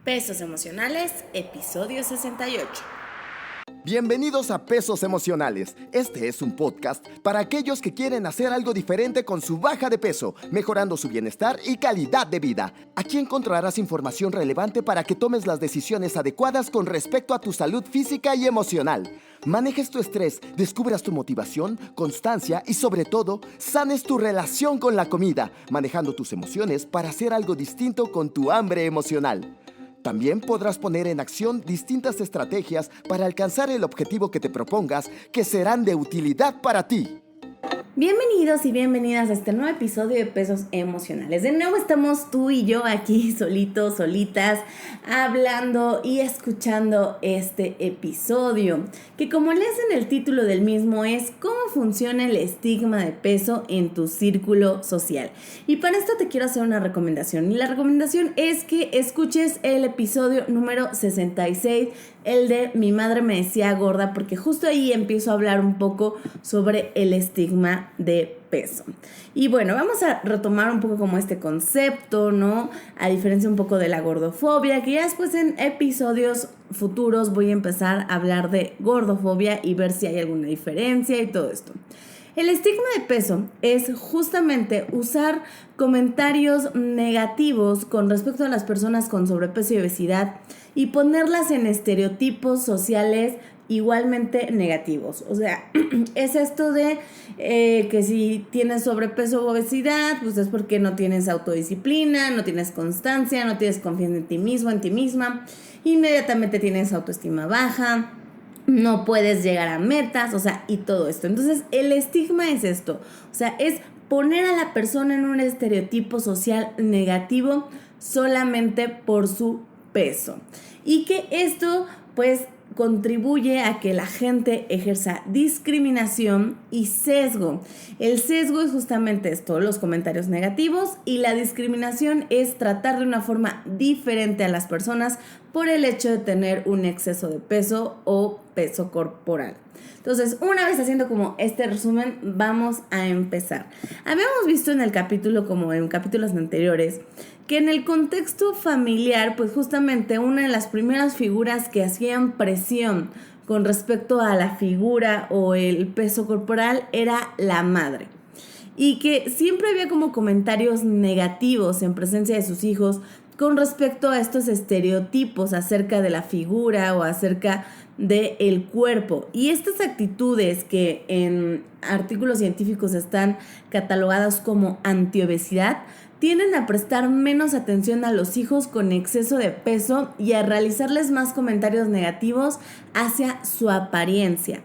Pesos Emocionales, episodio 68. Bienvenidos a Pesos Emocionales. Este es un podcast para aquellos que quieren hacer algo diferente con su baja de peso, mejorando su bienestar y calidad de vida. Aquí encontrarás información relevante para que tomes las decisiones adecuadas con respecto a tu salud física y emocional. Manejes tu estrés, descubras tu motivación, constancia y sobre todo, sanes tu relación con la comida, manejando tus emociones para hacer algo distinto con tu hambre emocional. También podrás poner en acción distintas estrategias para alcanzar el objetivo que te propongas, que serán de utilidad para ti. Bienvenidos y bienvenidas a este nuevo episodio de Pesos Emocionales. De nuevo estamos tú y yo aquí solitos, solitas, hablando y escuchando este episodio, que como lees en el título del mismo es cómo funciona el estigma de peso en tu círculo social. Y para esto te quiero hacer una recomendación. Y la recomendación es que escuches el episodio número 66, el de Mi madre me decía gorda, porque justo ahí empiezo a hablar un poco sobre el estigma de peso. Y bueno, vamos a retomar un poco como este concepto, ¿no? A diferencia un poco de la gordofobia, que ya después en episodios futuros voy a empezar a hablar de gordofobia y ver si hay alguna diferencia y todo esto. El estigma de peso es justamente usar comentarios negativos con respecto a las personas con sobrepeso y obesidad y ponerlas en estereotipos sociales igualmente negativos. O sea, es esto de que si tienes sobrepeso o obesidad, pues es porque no tienes autodisciplina, no tienes constancia, no tienes confianza en ti mismo, en ti misma, inmediatamente tienes autoestima baja, no puedes llegar a metas, o sea, y todo esto. Entonces, el estigma es esto, o sea, es poner a la persona en un estereotipo social negativo solamente por su peso. Y que esto, pues, contribuye a que la gente ejerza discriminación y sesgo. El sesgo es justamente esto, los comentarios negativos, y la discriminación es tratar de una forma diferente a las personas por el hecho de tener un exceso de peso o peso corporal. Entonces, una vez haciendo como este resumen, vamos a empezar. Habíamos visto en el capítulo, como en capítulos anteriores, que en el contexto familiar, pues justamente una de las primeras figuras que hacían presión con respecto a la figura o el peso corporal era la madre. Y que siempre había como comentarios negativos en presencia de sus hijos con respecto a estos estereotipos acerca de la figura o acerca del cuerpo. Y estas actitudes que en artículos científicos están catalogadas como antiobesidad, tienden a prestar menos atención a los hijos con exceso de peso y a realizarles más comentarios negativos hacia su apariencia.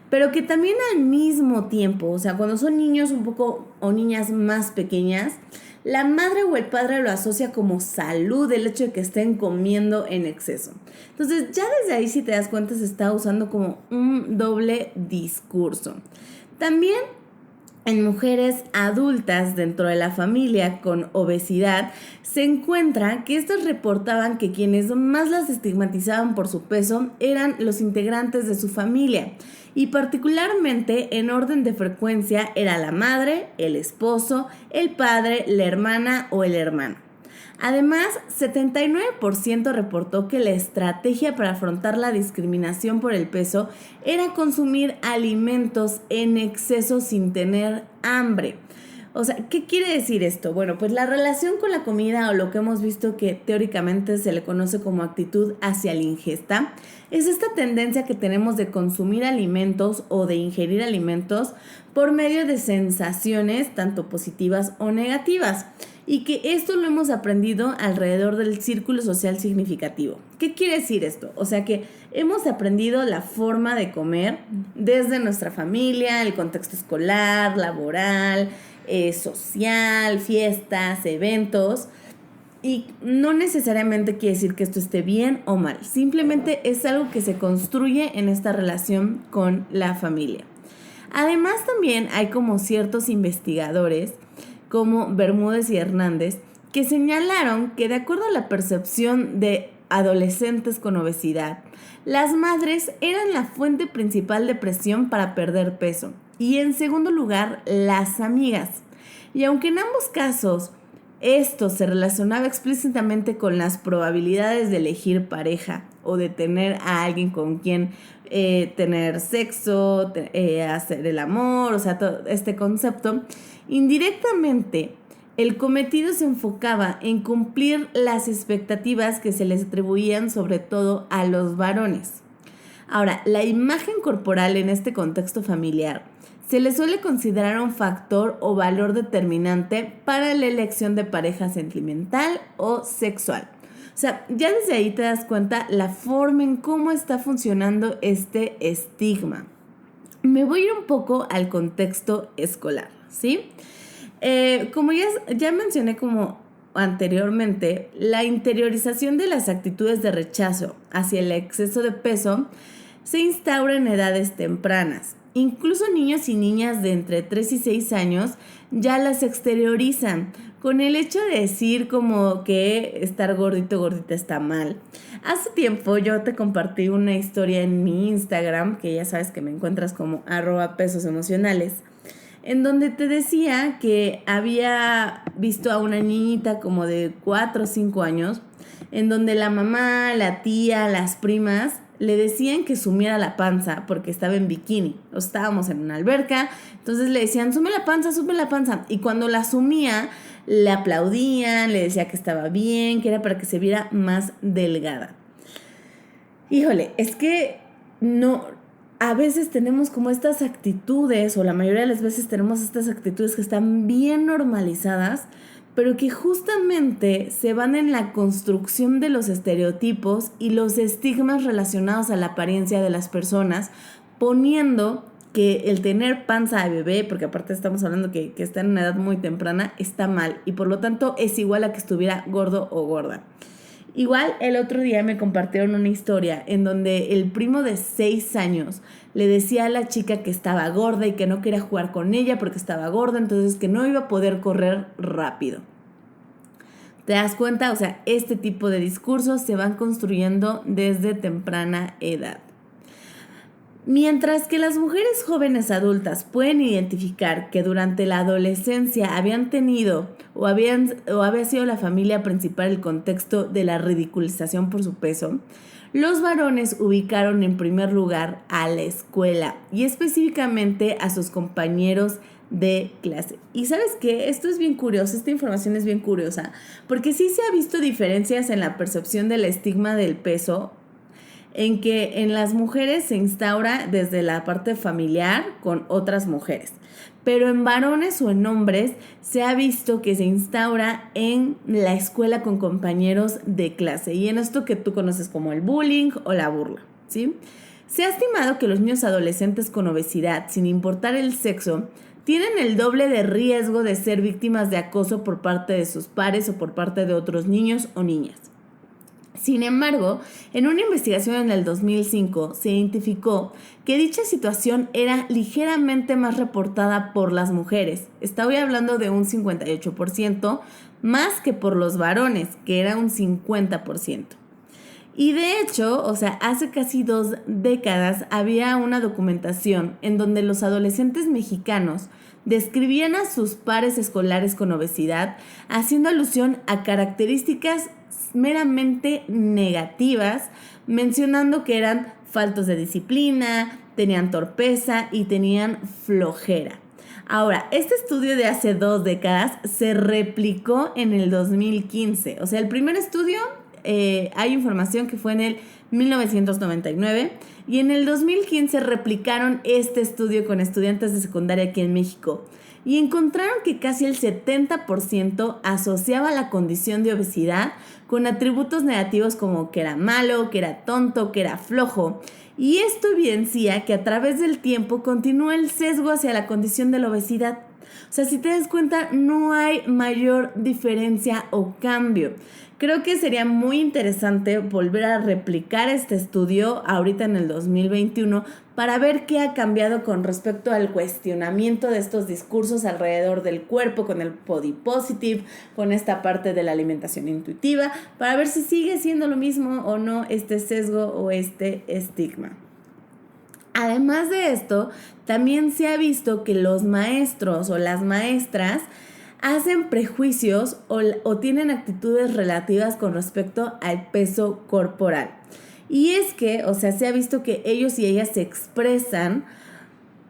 Pero que también al mismo tiempo, o sea, cuando son niños un poco o niñas más pequeñas, la madre o el padre lo asocia como salud, el hecho de que estén comiendo en exceso. Entonces, ya desde ahí, si te das cuenta, se está usando como un doble discurso. También en mujeres adultas dentro de la familia con obesidad, se encuentra que estas reportaban que quienes más las estigmatizaban por su peso eran los integrantes de su familia, y particularmente en orden de frecuencia era la madre, el esposo, el padre, la hermana o el hermano. Además, 79% reportó que la estrategia para afrontar la discriminación por el peso era consumir alimentos en exceso sin tener hambre. O sea, ¿qué quiere decir esto? Bueno, pues la relación con la comida, o lo que hemos visto que teóricamente se le conoce como actitud hacia la ingesta, es esta tendencia que tenemos de consumir alimentos o de ingerir alimentos por medio de sensaciones tanto positivas o negativas. Y que esto lo hemos aprendido alrededor del círculo social significativo. ¿Qué quiere decir esto? O sea que hemos aprendido la forma de comer desde nuestra familia, el contexto escolar, laboral, social, fiestas, eventos. Y no necesariamente quiere decir que esto esté bien o mal. Simplemente es algo que se construye en esta relación con la familia. Además, también hay como ciertos investigadores como Bermúdez y Hernández, que señalaron que de acuerdo a la percepción de adolescentes con obesidad, las madres eran la fuente principal de presión para perder peso y en segundo lugar las amigas. Y aunque en ambos casos esto se relacionaba explícitamente con las probabilidades de elegir pareja o de tener a alguien con quien tener sexo, hacer el amor, o sea, todo este concepto, indirectamente el cometido se enfocaba en cumplir las expectativas que se les atribuían sobre todo a los varones. Ahora, la imagen corporal en este contexto familiar se le suele considerar un factor o valor determinante para la elección de pareja sentimental o sexual. O sea, ya desde ahí te das cuenta la forma en cómo está funcionando este estigma. Me voy a ir un poco al contexto escolar, ¿sí? Como ya mencioné como anteriormente, la interiorización de las actitudes de rechazo hacia el exceso de peso se instaura en edades tempranas. Incluso niños y niñas de entre 3 y 6 años ya las exteriorizan con el hecho de decir como que estar gordito o gordita está mal. Hace tiempo yo te compartí una historia en mi Instagram, que ya sabes que me encuentras como @pesosemocionales, en donde te decía que había visto a una niñita como de 4 o 5 años, en donde la mamá, la tía, las primas le decían que sumiera la panza porque estaba en bikini. O estábamos en una alberca, entonces le decían, sume la panza. Y cuando la sumía, le aplaudían, le decía que estaba bien, que era para que se viera más delgada. Híjole, es que no, a veces tenemos como estas actitudes, o la mayoría de las veces tenemos estas actitudes que están bien normalizadas, pero que justamente se van en la construcción de los estereotipos y los estigmas relacionados a la apariencia de las personas, poniendo que el tener panza de bebé, porque aparte estamos hablando que está en una edad muy temprana, está mal y por lo tanto es igual a que estuviera gordo o gorda. Igual el otro día me compartieron una historia en donde el primo de 6 años le decía a la chica que estaba gorda y que no quería jugar con ella porque estaba gorda, entonces que no iba a poder correr rápido. ¿Te das cuenta? O sea, este tipo de discursos se van construyendo desde temprana edad. Mientras que las mujeres jóvenes adultas pueden identificar que durante la adolescencia habían tenido o había sido la familia principal el contexto de la ridiculización por su peso, los varones ubicaron en primer lugar a la escuela y específicamente a sus compañeros de clase. Y ¿sabes qué? Esto es bien curioso, esta información es bien curiosa, porque sí se ha visto diferencias en la percepción del estigma del peso, en que en las mujeres se instaura desde la parte familiar con otras mujeres, pero en varones o en hombres se ha visto que se instaura en la escuela con compañeros de clase y en esto que tú conoces como el bullying o la burla, ¿sí? Se ha estimado que los niños adolescentes con obesidad, sin importar el sexo, tienen el doble de riesgo de ser víctimas de acoso por parte de sus pares o por parte de otros niños o niñas. Sin embargo, en una investigación en el 2005 se identificó que dicha situación era ligeramente más reportada por las mujeres. Estoy hablando de un 58%, más que por los varones, que era un 50%. Y de hecho, o sea, hace casi 2 décadas había una documentación en donde los adolescentes mexicanos describían a sus pares escolares con obesidad, haciendo alusión a características meramente negativas, mencionando que eran faltos de disciplina, tenían torpeza y tenían flojera. Ahora, este estudio de hace 2 décadas se replicó en el 2015. O sea, el primer estudio, hay información que fue en el 1999 y en el 2015 replicaron este estudio con estudiantes de secundaria aquí en México y encontraron que casi el 70% asociaba la condición de obesidad con atributos negativos como que era malo, que era tonto, que era flojo. Y esto evidencia que a través del tiempo continúa el sesgo hacia la condición de la obesidad. O sea, si te das cuenta, no hay mayor diferencia o cambio. Creo que sería muy interesante volver a replicar este estudio ahorita en el 2021 para ver qué ha cambiado con respecto al cuestionamiento de estos discursos alrededor del cuerpo, con el body positive, con esta parte de la alimentación intuitiva, para ver si sigue siendo lo mismo o no este sesgo o este estigma. Además de esto, también se ha visto que los maestros o las maestras hacen prejuicios o tienen actitudes relativas con respecto al peso corporal. Y es que, o sea, se ha visto que ellos y ellas se expresan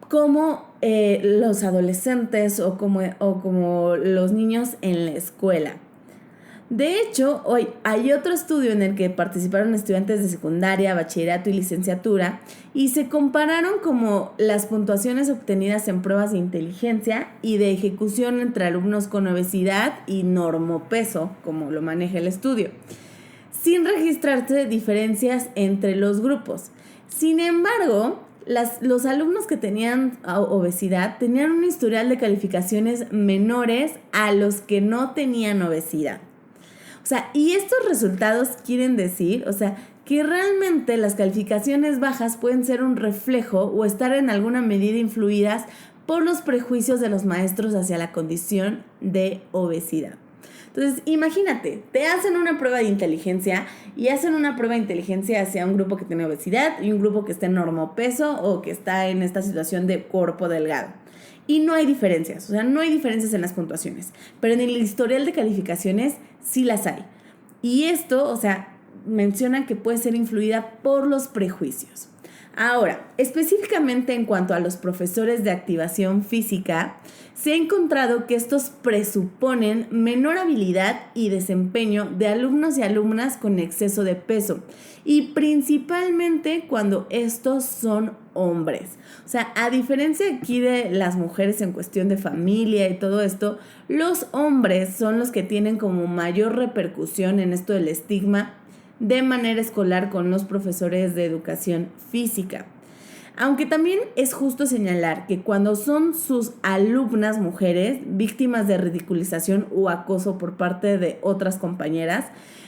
como los adolescentes o como los niños en la escuela. De hecho, hoy hay otro estudio en el que participaron estudiantes de secundaria, bachillerato y licenciatura y se compararon como las puntuaciones obtenidas en pruebas de inteligencia y de ejecución entre alumnos con obesidad y normopeso, como lo maneja el estudio, sin registrarse diferencias entre los grupos. Sin embargo, los alumnos que tenían obesidad tenían un historial de calificaciones menores a los que no tenían obesidad. O sea, y estos resultados quieren decir, o sea, que realmente las calificaciones bajas pueden ser un reflejo o estar en alguna medida influidas por los prejuicios de los maestros hacia la condición de obesidad. Entonces, imagínate, te hacen una prueba de inteligencia y hacen una prueba de inteligencia hacia un grupo que tiene obesidad y un grupo que está en normopeso o que está en esta situación de cuerpo delgado. Y no hay diferencias, o sea, no hay diferencias en las puntuaciones, pero en el historial de calificaciones sí las hay. Y esto, o sea, menciona que puede ser influida por los prejuicios. Ahora, específicamente en cuanto a los profesores de activación física, se ha encontrado que estos presuponen menor habilidad y desempeño de alumnos y alumnas con exceso de peso, y principalmente cuando estos son hombres. O sea, a diferencia aquí de las mujeres en cuestión de familia y todo esto, los hombres son los que tienen como mayor repercusión en esto del estigma de manera escolar con los profesores de educación física. Aunque también es justo señalar que cuando son sus alumnas mujeres víctimas de ridiculización o acoso por parte de otras compañeras,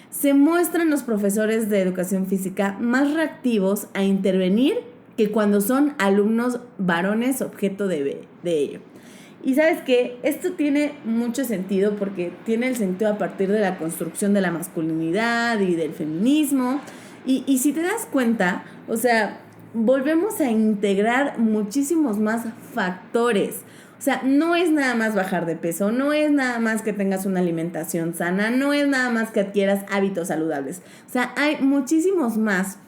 se muestran los profesores de educación física más reactivos a intervenir que cuando son alumnos varones objeto de ello. Y sabes que esto tiene mucho sentido porque tiene el sentido a partir de la construcción de la masculinidad y del feminismo. Y si te das cuenta, o sea, volvemos a integrar muchísimos más factores. O sea, no es nada más bajar de peso, no es nada más que tengas una alimentación sana, no es nada más que adquieras hábitos saludables. O sea, hay muchísimos más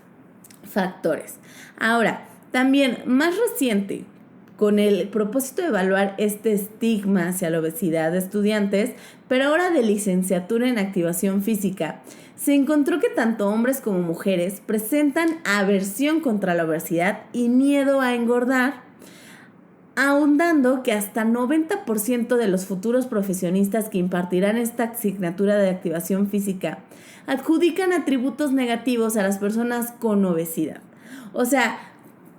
factores. Ahora, también más reciente, con el propósito de evaluar este estigma hacia la obesidad de estudiantes, pero ahora de licenciatura en activación física, se encontró que tanto hombres como mujeres presentan aversión contra la obesidad y miedo a engordar, ahondando que hasta 90% de los futuros profesionistas que impartirán esta asignatura de activación física adjudican atributos negativos a las personas con obesidad. O sea,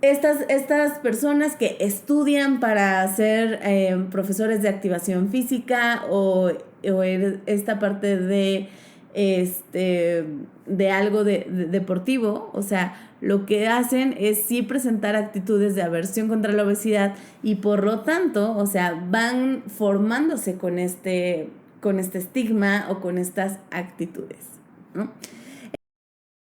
estas personas que estudian para ser profesores de activación física o esta parte de algo deportivo, o sea, lo que hacen es sí presentar actitudes de aversión contra la obesidad y por lo tanto, o sea, van formándose con este estigma o con estas actitudes, ¿no?